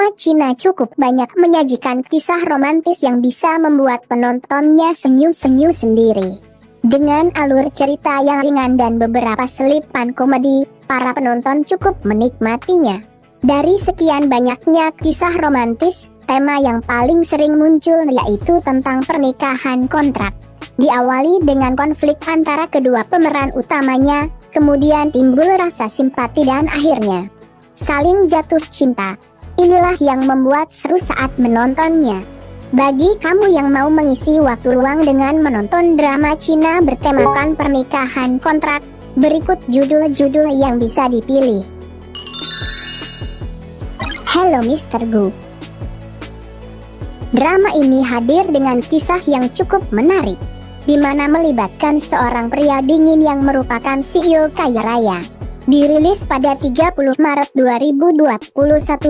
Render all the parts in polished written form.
Drama Cina cukup banyak menyajikan kisah romantis yang bisa membuat penontonnya senyum-senyum sendiri. Dengan alur cerita yang ringan dan beberapa selipan komedi, para penonton cukup menikmatinya. Dari sekian banyaknya kisah romantis, tema yang paling sering muncul yaitu tentang pernikahan kontrak. Diawali dengan konflik antara kedua pemeran utamanya, kemudian timbul rasa simpati dan akhirnya saling jatuh cinta. Inilah yang membuat seru saat menontonnya. Bagi kamu yang mau mengisi waktu luang dengan menonton drama Cina bertemakan pernikahan kontrak, berikut judul-judul yang bisa dipilih. Hello Mr. Gu. Drama ini hadir dengan kisah yang cukup menarik, di mana melibatkan seorang pria dingin yang merupakan CEO kaya raya. Dirilis pada 30 Maret 2021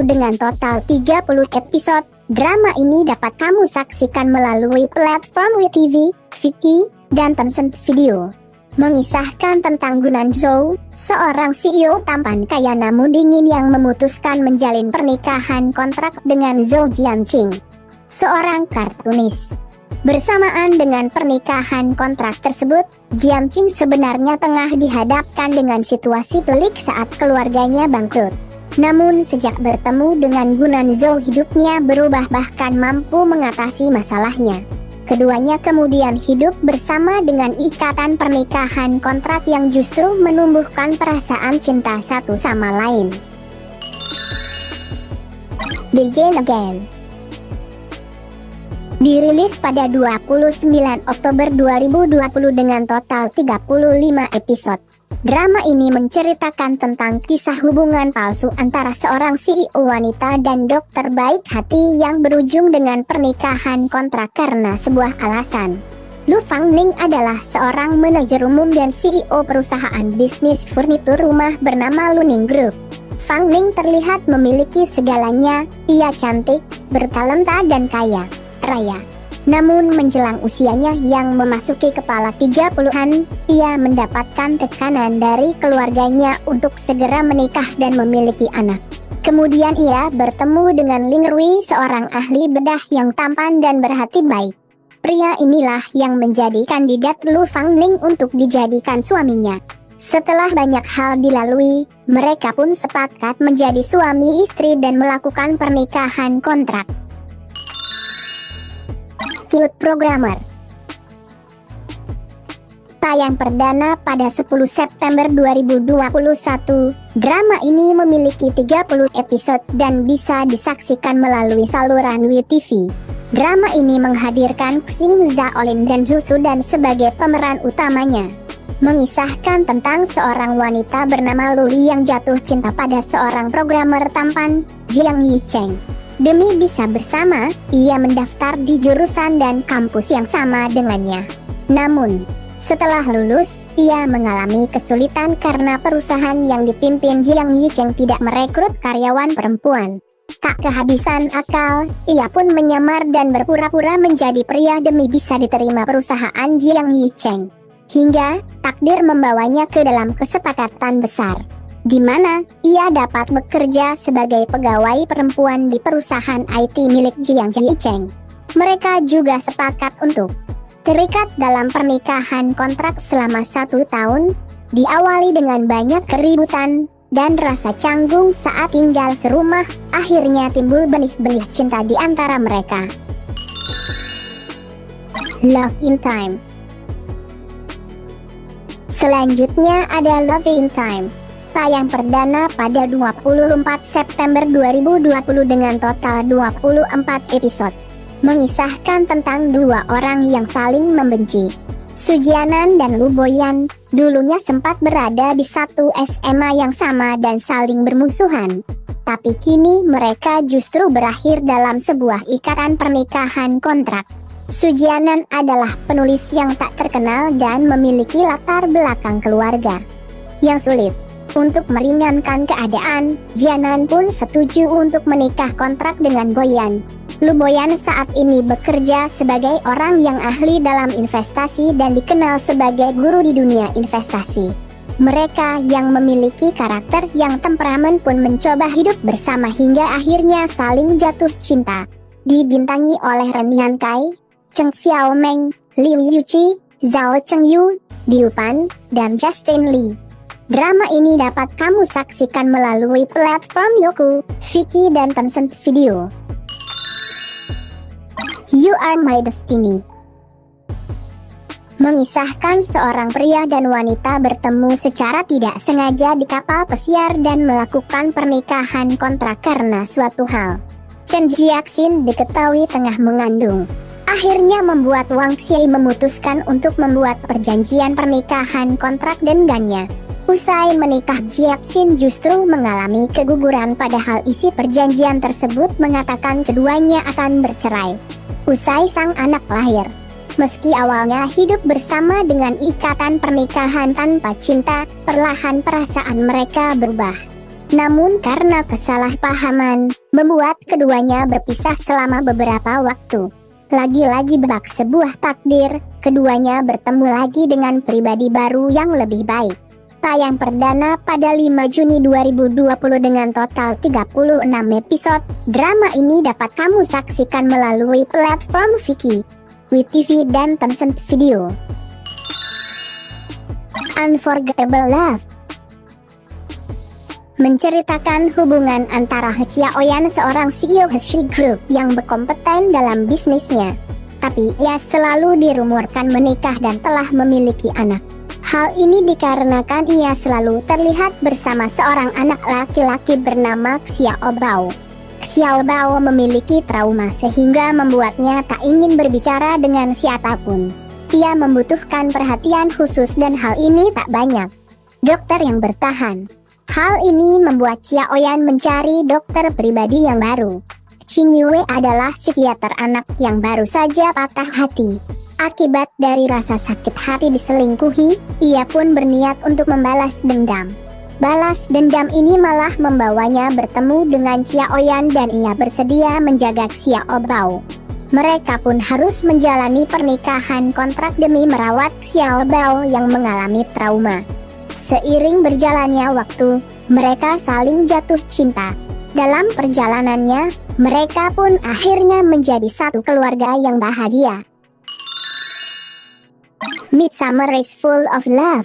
dengan total 30 episode, drama ini dapat kamu saksikan melalui platform WeTV, Viki, dan Tencent Video. Mengisahkan tentang Gunan Zhou, seorang CEO tampan kaya namun dingin yang memutuskan menjalin pernikahan kontrak dengan Zhou Jianqing, seorang kartunis. Bersamaan dengan pernikahan kontrak tersebut, Jianqing sebenarnya tengah dihadapkan dengan situasi pelik saat keluarganya bangkrut. Namun sejak bertemu dengan Gunan Zhou, hidupnya berubah bahkan mampu mengatasi masalahnya. Keduanya kemudian hidup bersama dengan ikatan pernikahan kontrak yang justru menumbuhkan perasaan cinta satu sama lain. Begin Again. Dirilis pada 29 Oktober 2020 dengan total 35 episode. Drama ini menceritakan tentang kisah hubungan palsu antara seorang CEO wanita dan dokter baik hati yang berujung dengan pernikahan kontrak karena sebuah alasan. Lu Fangning adalah seorang manajer umum dan CEO perusahaan bisnis furnitur rumah bernama Luning Group. Fangning terlihat memiliki segalanya, ia cantik, bertalenta dan kaya raya. Namun menjelang usianya yang memasuki kepala 30-an, ia mendapatkan tekanan dari keluarganya untuk segera menikah dan memiliki anak. Kemudian ia bertemu dengan Ling Rui, seorang ahli bedah yang tampan dan berhati baik. Pria inilah yang menjadi kandidat Lu Fangning untuk dijadikan suaminya. Setelah banyak hal dilalui, mereka pun sepakat menjadi suami istri dan melakukan pernikahan kontrak. Cute Programmer. Tayang perdana pada 10 September 2021, drama ini memiliki 30 episode dan bisa disaksikan melalui saluran WeTV. Drama ini menghadirkan Xing Zaolin dan Zhu Sudan sebagai pemeran utamanya. Mengisahkan tentang seorang wanita bernama Luli yang jatuh cinta pada seorang programmer tampan, Jiang Yicheng. Demi bisa bersama, ia mendaftar di jurusan dan kampus yang sama dengannya. Namun, setelah lulus, ia mengalami kesulitan karena perusahaan yang dipimpin Jiang Yicheng tidak merekrut karyawan perempuan. Tak kehabisan akal, ia pun menyamar dan berpura-pura menjadi pria demi bisa diterima perusahaan Jiang Yicheng. Hingga, takdir membawanya ke dalam kesepakatan besar, di mana ia dapat bekerja sebagai pegawai perempuan di perusahaan IT milik Jiang Yicheng. Mereka juga sepakat untuk terikat dalam pernikahan kontrak selama 1 tahun, diawali dengan banyak keributan dan rasa canggung saat tinggal serumah. Akhirnya timbul benih-benih cinta di antara mereka. Love in Time. Selanjutnya ada Love in Time. Tayang perdana pada 24 September 2020 dengan total 24 episode. Mengisahkan tentang dua orang yang saling membenci. Sujianan dan Lu Boyan dulunya sempat berada di satu SMA yang sama dan saling bermusuhan. Tapi kini mereka justru berakhir dalam sebuah ikatan pernikahan kontrak. Sujianan adalah penulis yang tak terkenal dan memiliki latar belakang keluarga yang sulit. Untuk meringankan keadaan, Jianan pun setuju untuk menikah kontrak dengan Boyan. Lu Boyan saat ini bekerja sebagai orang yang ahli dalam investasi dan dikenal sebagai guru di dunia investasi. Mereka yang memiliki karakter yang temperamen pun mencoba hidup bersama hingga akhirnya saling jatuh cinta. Dibintangi oleh Ren Yan Kai, Cheng Xiaomeng, Liu Yuqi, Zhao Chengyu, Liu Pan, dan Justin Lee. Drama ini dapat kamu saksikan melalui platform Youku, Viki, dan Tencent Video. You Are My Destiny mengisahkan seorang pria dan wanita bertemu secara tidak sengaja di kapal pesiar dan melakukan pernikahan kontrak karena suatu hal. Chen Jiaxin diketahui tengah mengandung. Akhirnya membuat Wang Xi memutuskan untuk membuat perjanjian pernikahan kontrak dengannya. Usai menikah, Jiaxin justru mengalami keguguran padahal isi perjanjian tersebut mengatakan keduanya akan bercerai usai sang anak lahir. Meski awalnya hidup bersama dengan ikatan pernikahan tanpa cinta, perlahan perasaan mereka berubah. Namun karena kesalahpahaman, membuat keduanya berpisah selama beberapa waktu. Lagi-lagi bak sebuah takdir, keduanya bertemu lagi dengan pribadi baru yang lebih baik. Tayang perdana pada 5 Juni 2020 dengan total 36 episode. Drama ini dapat kamu saksikan melalui platform Viki, WeTV, dan Tencent Video. Unforgettable Love menceritakan hubungan antara He Xiaoyan, seorang CEO Hershey Group yang berkompeten dalam bisnisnya. Tapi ia selalu dirumorkan menikah dan telah memiliki anak. Hal ini dikarenakan ia selalu terlihat bersama seorang anak laki-laki bernama Xiao Bao. Xiao Bao memiliki trauma sehingga membuatnya tak ingin berbicara dengan siapapun. Ia membutuhkan perhatian khusus dan hal ini tak banyak dokter yang bertahan. Hal ini membuat Xiaoyan mencari dokter pribadi yang baru. Qing Yue adalah psikiater anak yang baru saja patah hati. Akibat dari rasa sakit hati diselingkuhi, ia pun berniat untuk membalas dendam. Balas dendam ini malah membawanya bertemu dengan Xiaoyan dan ia bersedia menjaga Xiao Bao. Mereka pun harus menjalani pernikahan kontrak demi merawat Xiao Bao yang mengalami trauma. Seiring berjalannya waktu, mereka saling jatuh cinta. Dalam perjalanannya, mereka pun akhirnya menjadi satu keluarga yang bahagia. Midsummer is Full of Love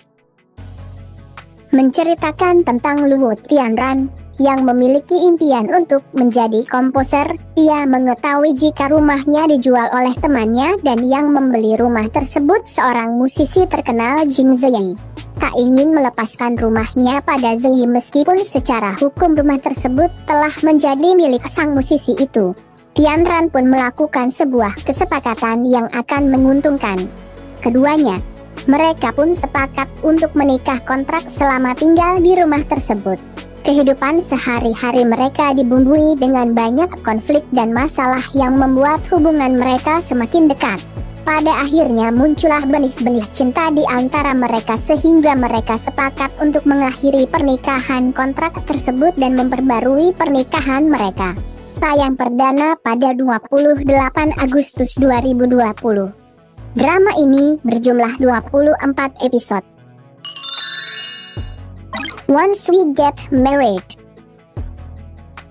menceritakan tentang Luo Tianran yang memiliki impian untuk menjadi komposer. Ia mengetahui jika rumahnya dijual oleh temannya dan yang membeli rumah tersebut seorang musisi terkenal, Jing Ziyi. Tak ingin melepaskan rumahnya pada Ziyi meskipun secara hukum rumah tersebut telah menjadi milik sang musisi itu. Tianran pun melakukan sebuah kesepakatan yang akan menguntungkan keduanya. Mereka pun sepakat untuk menikah kontrak selama tinggal di rumah tersebut. Kehidupan sehari-hari mereka dibumbui dengan banyak konflik dan masalah yang membuat hubungan mereka semakin dekat. Pada akhirnya muncullah benih-benih cinta di antara mereka sehingga mereka sepakat untuk mengakhiri pernikahan kontrak tersebut dan memperbarui pernikahan mereka. Tayang perdana pada 28 Agustus 2020. Drama ini berjumlah 24 episode. Once We Get Married.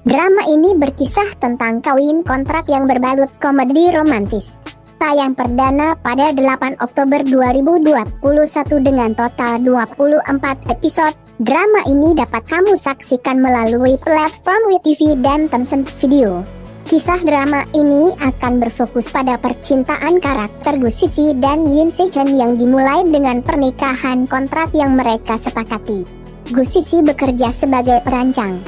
Drama ini berkisah tentang kawin kontrak yang berbalut komedi romantis. Tayang perdana pada 8 Oktober 2021 dengan total 24 episode. Drama ini dapat kamu saksikan melalui platform WeTV dan Tencent Video. Kisah drama ini akan berfokus pada percintaan karakter Gu Sisi dan Yin Seichen yang dimulai dengan pernikahan kontrak yang mereka sepakati. Gu Sisi bekerja sebagai perancang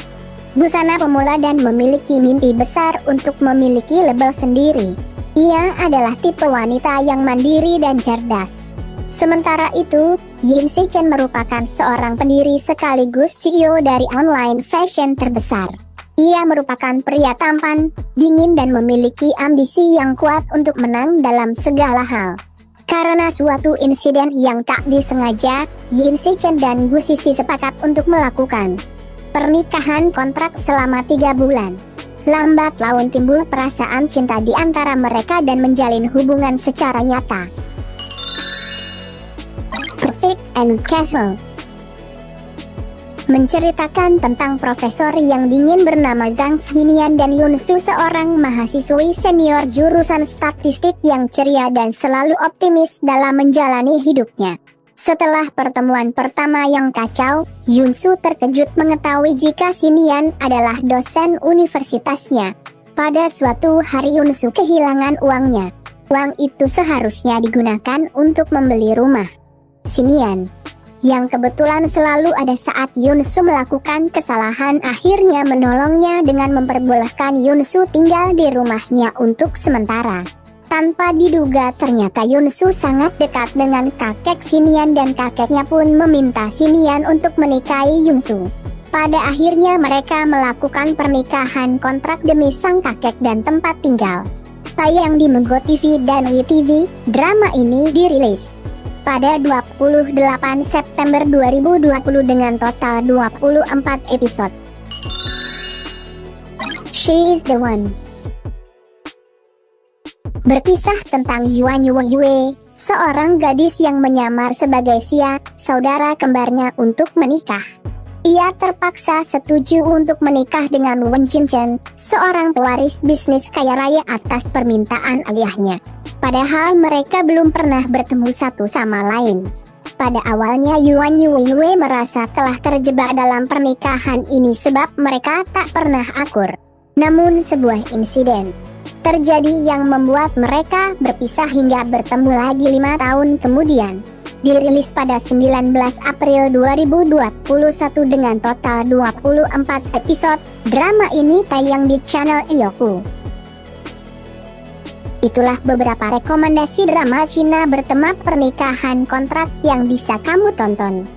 busana pemula dan memiliki mimpi besar untuk memiliki label sendiri. Ia adalah tipe wanita yang mandiri dan cerdas. Sementara itu, Yin Seichen merupakan seorang pendiri sekaligus CEO dari online fashion terbesar. Ia merupakan pria tampan, dingin dan memiliki ambisi yang kuat untuk menang dalam segala hal. Karena suatu insiden yang tak disengaja, Yin Seichen dan Gu Sisi sepakat untuk melakukan pernikahan kontrak selama 3 bulan. Lambat laun timbul perasaan cinta di antara mereka dan menjalin hubungan secara nyata. Perfect and Casual menceritakan tentang profesor yang dingin bernama Zhang Xinian dan Yunsu, seorang mahasiswi senior jurusan statistik yang ceria dan selalu optimis dalam menjalani hidupnya. Setelah pertemuan pertama yang kacau, Yunsu terkejut mengetahui jika Xinian adalah dosen universitasnya. Pada suatu hari Yunsu kehilangan uangnya. Uang itu seharusnya digunakan untuk membeli rumah. Xinian, yang kebetulan selalu ada saat Yunsu melakukan kesalahan, akhirnya menolongnya dengan memperbolehkan Yunsu tinggal di rumahnya untuk sementara. Tanpa diduga ternyata Yunsu sangat dekat dengan kakek Xinian dan kakeknya pun meminta Xinian untuk menikahi Yunsu. Pada akhirnya mereka melakukan pernikahan kontrak demi sang kakek dan tempat tinggal. Tayang di Mego TV dan WeTV, drama ini dirilis pada 28 September 2020 dengan total 24 episode. She is the one. Berkisah tentang Yuan Yue, seorang gadis yang menyamar sebagai Xia, saudara kembarnya, untuk menikah. Ia terpaksa setuju untuk menikah dengan Wen Jinchen, seorang pewaris bisnis kaya raya atas permintaan ayahnya. Padahal mereka belum pernah bertemu satu sama lain. Pada awalnya Yuan Yue merasa telah terjebak dalam pernikahan ini sebab mereka tak pernah akur. Namun sebuah insiden terjadi yang membuat mereka berpisah hingga bertemu lagi 5 tahun kemudian. Dirilis pada 19 April 2021 dengan total 24 episode. Drama ini tayang di channel Youku. Itulah beberapa rekomendasi drama Cina bertema pernikahan kontrak yang bisa kamu tonton.